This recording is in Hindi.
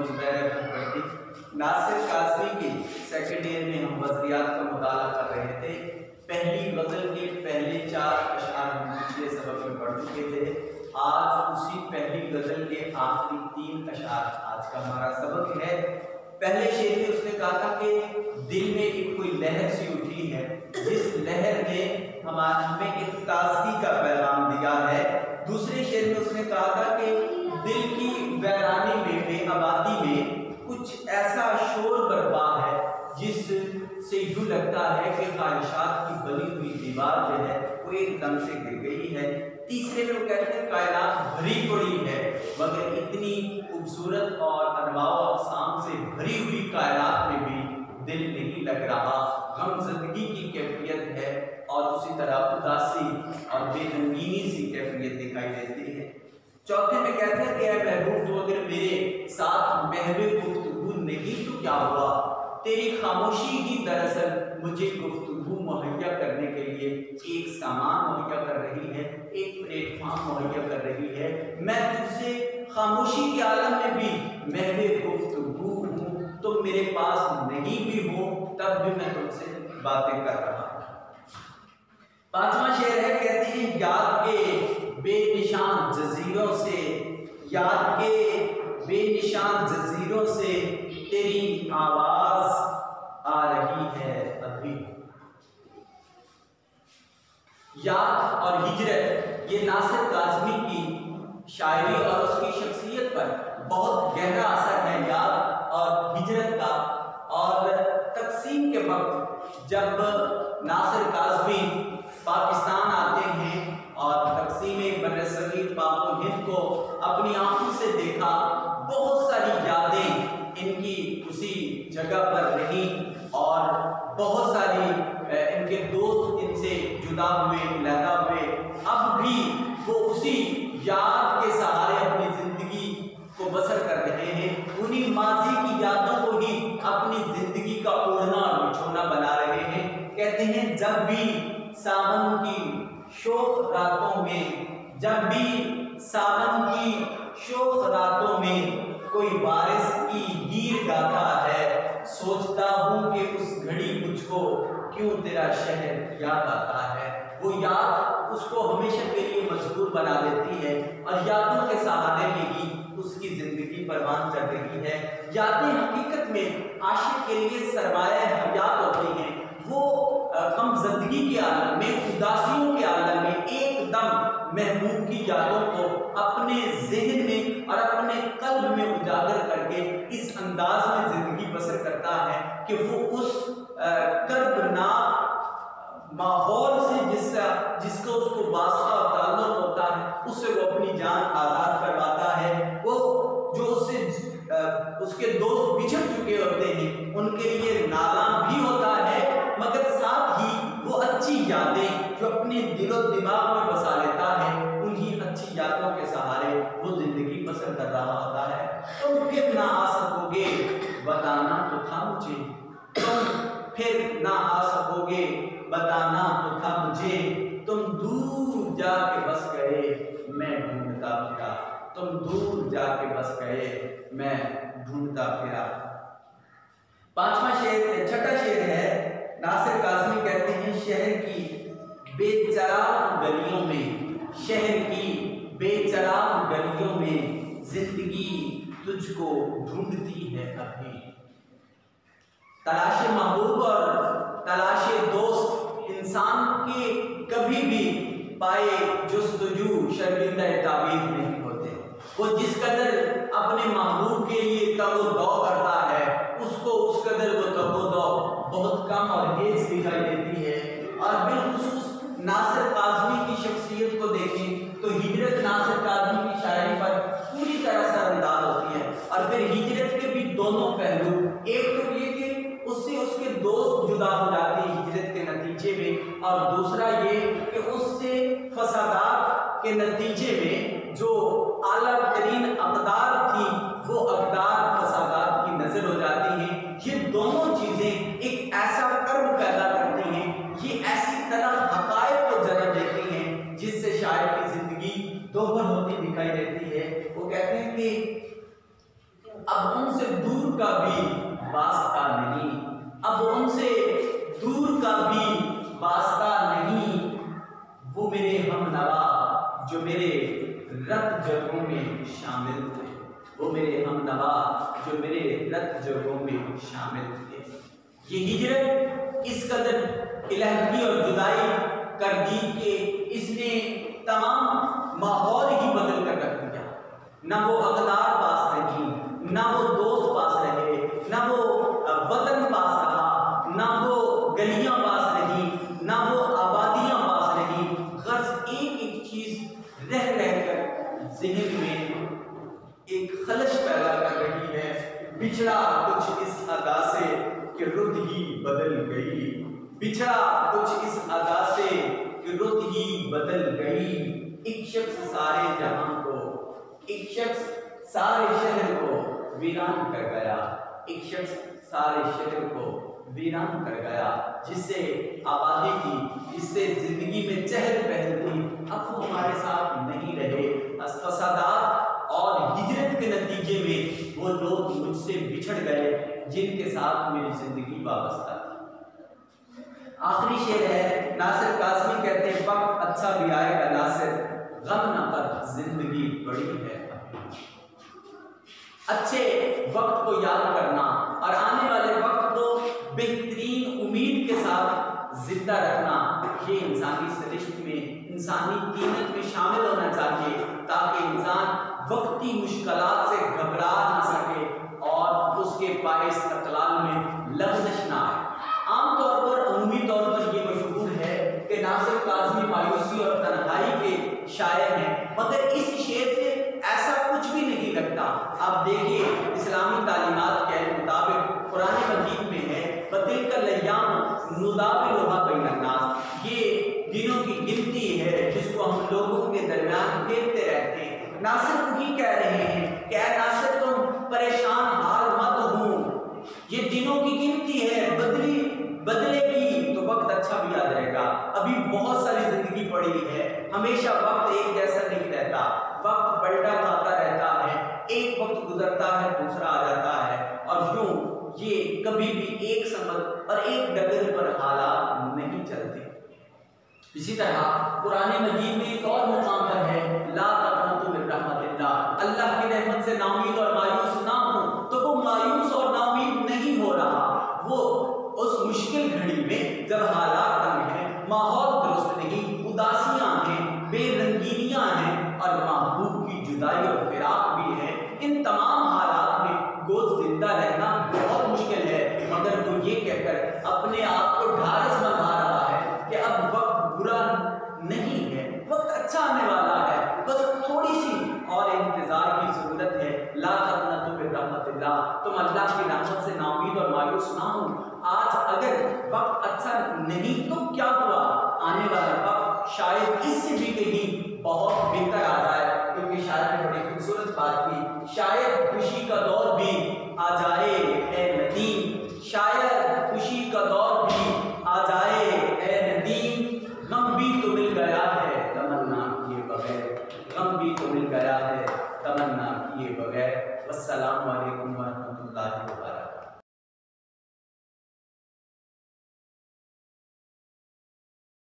मोहम्मद ज़ुबैर अहमद भट्टी। नासिर काज़मी के सेकंड ईयर में हम वज़रियात का मुताला कर रहे थे। पहली गज़ल के पहले 4 अशआर हम पिछले सबक में पढ़ चुके थे। आज उसी पहली गज़ल के आखिरी 3 अशआर आज का हमारा सबक है। पहले शेर में उसने कहा था कि दिल में एक कोई लहर सी उठी है, जिस लहर ने हमें एक ताज़गी का पैगाम दिया है। दूसरे शेर में उसने कहा था कि दिल की वैरानी में, बेआबादी में कुछ ऐसा शोर बर्पा है जिससे यूँ लगता है कि ख्वाहिशात की बनी हुई दीवार जो है वो एकदम से गिर गई है। तीसरे में वो कहते हैं कायनात भरी पड़ी है, मगर इतनी खूबसूरत और अनवाओ अक़साम से भरी हुई कायनात में भी दिल नहीं लग रहा। गमज़दगी की कैफियत है और उसी तरह उदासी और बेरंगीनी सी कैफियत दिखाई देती है। चौथे में कहते हैं कि ऐ महबूब, तो अगर मेरे साथ महवे गुफ्तगू नहीं तो क्या हुआ? तेरी खामोशी ही दरअसल मुझे गुफ्तगू मुहैया करने के लिए एक सामान मुहैया कर रही है, एक प्लेटफॉर्म मुहैया कर रही है। मैं तुझसे खामोशी के आलम में भी महवे गुफ्तगू हूँ, तुम मेरे पास नहीं भी हो तब भी मैं तुमसे बातें कर रहा हूँ। 5वां शेर है, कहते हैं याद के बेनिशान जजीरों से, याद के बेनिशान जजीरों से तेरी आवाज आ रही है अभी। याद और हिजरत, ये नासिर काज़मी की शायरी और उसकी शख्सियत पर बहुत गहरा असर है याद और हिजरत का। और तकसीम के वक्त जब नासिर काज़मी पाकिस्तान आते हैं और तकसीम बर्रसगीर पाक व हिंद को अपनी आंखों से देखा, बहुत सारी यादें इनकी उसी जगह पर रही और बहुत सारी इनके दोस्त इनसे जुदा हुए, अलहदा हुए। अब भी वो उसी याद के सहारे अपनी ज़िंदगी को बसर कर रहे हैं, उन्हीं माजी की यादों को ही अपनी ज़िंदगी का ओढ़ना और बिछोना बना रहे हैं। कहते हैं जब भी सावन की शोख रातों में, जब भी सावन की शोख रातों में कोई बारिश की हीर गाता है, सोचता हूँ कि उस घड़ी मुझको क्यों तेरा शहर याद आता है। वो याद उसको हमेशा के लिए मजबूर बना देती है और यादों के सहारे में ही उसकी जिंदगी परवान चढ़ रही है। यादें हकीकत में आशिक के लिए सरमाया हयात होती हैं। वो गमज़दगी के आलम में, उदासियों के आलम में एकदम महबूब की यादों को अपने ज़हन में और अपने कल्ब में उजागर करके इस अंदाज में ज़िंदगी बसर करता है कि वो उस कर्बनाक माहौल से जिसको उसको वास्ता और ताल्लुक़ होता है, उससे वो अपनी जान आज़ाद करवाता है। वो जो उससे उसके दोस्त बिछड़ चुके होते हैं उनके लिए नाला भी होता है, मगर साथ ही वो अच्छी यादें जो अपने दिलो दिमाग में बसा लेता है, उन्हीं अच्छी यादों के सहारे वो जिंदगी बसर कर रहा होता है। तुम फिर ना आ सकोगे बताना तो था मुझे, तुम फिर ना आ सकोगे बताना तो था मुझे, तुम दूर जाके बस गए मैं ढूंढता फिरा, तुम दूर जाके बस गए मैं ढूंढता फिरा। 5वां शेर, छठा शेर है, नासिर काज़मी कहते हैं शहर की बेचराग गलियों में, शहर की बेचराग गलियों में जिंदगी तुझको ढूंढती है अभी। तलाशे महबूब और तलाशे दोस्त इंसान के कभी भी पाए जुस्तजू शर्मिंदा ताबीर नहीं होते। वो जिस कदर अपने महबूब के लिए तगो-दो करता है, उसको उस कदर वो तगो-दो बहुत कम और हेज दिखाई देती है। और बिलखुसूस नासिर काज़मी की शख्सियत को देखें तो हिजरत नासिर काज़मी की शायरी पर पूरी तरह से अंदाज होती है। और फिर हिजरत के भी दोनों पहलू, एक तो ये कि उससे उसके दोस्त जुदा हो जाते हैं हिजरत के नतीजे में, और दूसरा ये कि उससे फसादात के नतीजे में जो आला तरीन अक़दार थी वो अक़दार फसादात की नज़र हो जाती हैं। ये दोनों चीज़ें एक ऐसा कर्म पैदा करती हैं, ये ऐसी तरह हक़ाइक़ को जन्म देती हैं जिससे शायर की ज़िंदगी दोहर होती दिखाई देती है। वो कहते हैं कि अब उनसे दूर का भी वास्ता नहीं, अब उनसे दूर का भी वास्ता नहीं। वो मेरे हमनवा जो मेरे रत जगहों में शामिल थे, वो मेरे हमनवा जो मेरे रत जगहों में शामिल थे। ये हिजरत इस कदर इलाही और जुदाई कर दी कि इसने तमाम माहौल ही बदल कर रख दिया। ना वो अकदार पास रही, ना वो दोस्त पास रहे, ना वो वतन पास रहा, ना वो गलियां पास रही, ना वो आबादियां पास रही। गर्ज एक एक चीज रह रहकर ज़हन में एक खलश पैदा कर रही है। बिछड़ा कुछ इस अदा से कि रुत ही बदल गई, बिछड़ा कुछ इस अदा से कि रुत ही बदल गई। एक शख्स सारे जहां को, एक शख्स सारे शहर को वीरान कर गया, एक शख्स सारे शहर को वीरान कर गया। जिससे आबादी थी, जिससे जिंदगी में चहल पहल थी, अब वो हमारे साथ नहीं रहे। फसादात और हिजरत के नतीजे में वो लोग मुझसे बिछड़ गए जिनके साथ मेरी जिंदगी वाबस्ता थी। आखिरी शेर है, नासिर काज़मी कहते हैं, वक्त अच्छा भी आएगा नासिर, गम न कर जिंदगी बड़ी है। अच्छे वक्त को याद करना और आने वाले वक्त को बेहतरीन उम्मीद के साथ जिंदा रखना, ये इंसानी सरिश्त में, इंसानी कीमत में शामिल होना चाहिए, ताकि इंसान वक्ती मुश्किलात से घबरा ना सके और उसके पाए इस्तक़लाल में लग़ज़श ना आए। आमतौर पर, अमूमी तौर पर ये मशहूर है कि नासिर काज़मी मायूसी और तन्हाई के शायर हैं, मगर इस शेर से ऐसा कुछ भी नहीं लगता। आप देखिए, इस्लामी तालीमात के मुताबिक कुरान मजीद में है, बतिलकल अय्याम नुदाविलुहा बैनन्नास, ये दिनों की गिनती है जिसको हम लोगों के दरमियान देखते रहते हैं। नासिर वही कह रहे हैं, क्या नासिर तुम परेशान हाल मत हो, ये दिनों की गिनती है, बदलेगी तो वक्त अच्छा भी याद रहेगा। अभी बहुत सारी जिंदगी पड़ी है, हमेशा वक्त एक जैसा नहीं रहता, वक्त पलटा खाता रहता है, एक वक्त गुजरता है दूसरा आ जाता है, और यूं ये कभी भी एक समझ और एक डगर पर हालात नहीं चलते। इसी तरह कुरान मजीद में एक और मुकाम पर है, ला तक़नतु मिन रहमतिल्लाह, अल्लाह की रहमत से नाउमीद और मायूस ना हो। तो वो मायूस और नाउमीद नहीं हो रहा, वो उस मुश्किल घड़ी में जब हालात तंग हैं, माहौल दुरुस्त नहीं, उदासियां हैं, बेरंगीनियां हैं और महबूब की जुदाई और फिराक भी है, इन तमाम हालात में गोद जिंदा रहना बहुत मुश्किल है। मगर वो ये कहकर अपने आप को ढारस बंधा रहा है कि अब वक्त बुरा नहीं है, वक्त अच्छा आने वाला है, बस थोड़ी सी और इंतजार की जरूरत है। ला तक़नतु मिन रहमतिल्लाह, तुम अल्लाह की रहमत से नाउमीद और मायूस ना हो। आज अगर वक्त अच्छा नहीं तो क्या हुआ, आने वाला वक्त शायद इससे भी कहीं बहुत बेहतर आ जाए, क्योंकि शायर ने बड़ी खूबसूरत बात की। शायर